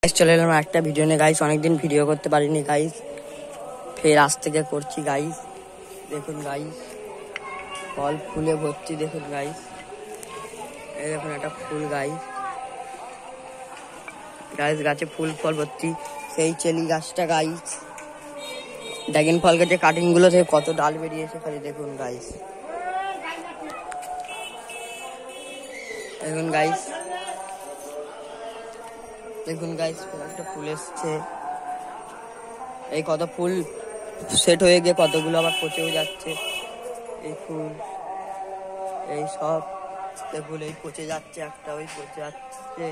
চলে এলাম একটা ভিডিও নিয়ে গাইস। অনেকদিন ভিডিও করতে পারিনি গাইস, ফের আজ থেকে করছি গাইস। দেখুন গাইস, ফল ফুলে ভর্তি। দেখুন গাইস, এই দেখুন একটা ফুল গাইস। গাইস গাছে ফুল ফল ভর্তি, সেই চেলি গাছটা গাইস। ড্রাগন ফল গাছে কাটিং গুলো থেকে কত ডাল বেরিয়েছে খালি দেখুন গাইস। দেখুন গাইস, দেখুন গাইস একটা ফুল এসছে। এই কত ফুল সেট হয়ে গিয়ে কতগুলো আবার পচেও যাচ্ছে। এই ফুল এই সব দেখুন, এই পচে যাচ্ছে, একটা ওই পচে যাচ্ছে।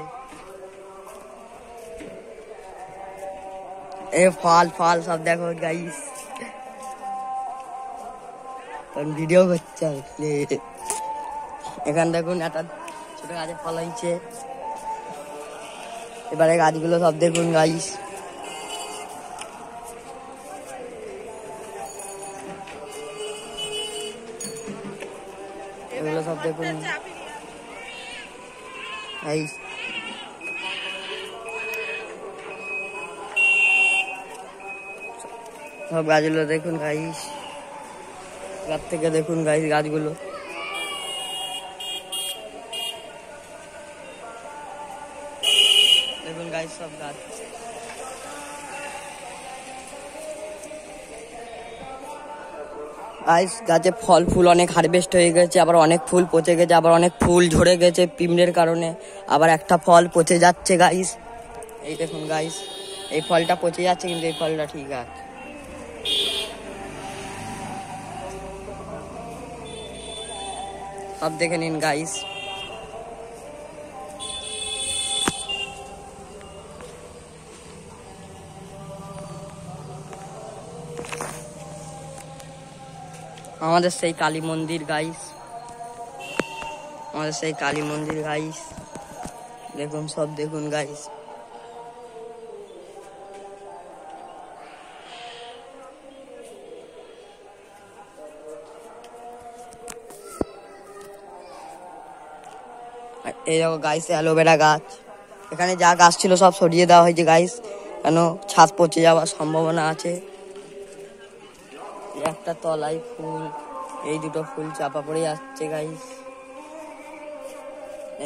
এই ফল ফল সব দেখো গাইস, ভিডিও করছে। এখানে দেখুন একটা ছোট গাছে ফল হয়েছে। এবারে গাছগুলো সব দেখুন গাইস, এগুলো সব দেখুন গাইস। সব গাছগুলো দেখুন গাইস, গাছ থেকে দেখুন গাইস গাছগুলো। দেখুন গাইস সব গাছ। গাইস গাছে ফল ফুল অনেক হারভেস্ট হয়ে গেছে, আবার অনেক ফুল পচে গেছে, আবার অনেক ফুল ঝরে গেছে পিঁমড়ের কারণে। আবার একটা ফল পচে যাচ্ছে গাইস। এই দেখুন গাইস, এই ফলটা পচে যাচ্ছে কিন্তু এই ফলটা ঠিক আছে। সব দেখে নিন গাইস। আমাদের সেই কালী মন্দির গাইস, আমাদের সেই কালী মন্দির গাইস। দেখুন সব দেখুন গাইস। এই দেখো গাইস অ্যালোভেরা গাছ। এখানে যা গাছ ছিল সব সরিয়ে দেওয়া হয়েছে গাইস, কেন ছাদ পচে যাওয়ার সম্ভাবনা আছে। একটা তলায় ফুল, এই দুটো ফুল চাপা পড়ে যাচ্ছে গাইস।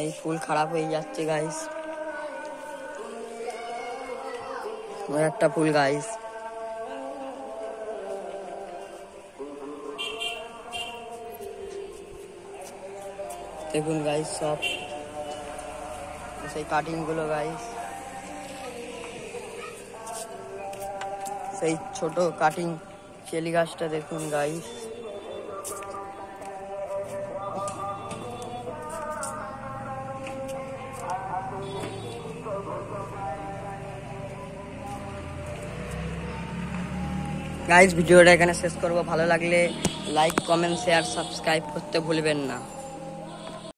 এই ফুল খারাপ হয়ে যাচ্ছে গাইস। একটা ফুল গাইস। দেখুন গাইস সব সেই কাটিং গুলো গাইস, সেই ছোট কাটিং চেলি গাছটা দেখুন গাইস। গাইস ভিডিওটা এখানে শেষ করবো। ভালো লাগলে লাইক কমেন্ট শেয়ার সাবস্ক্রাইব করতে ভুলবেন না।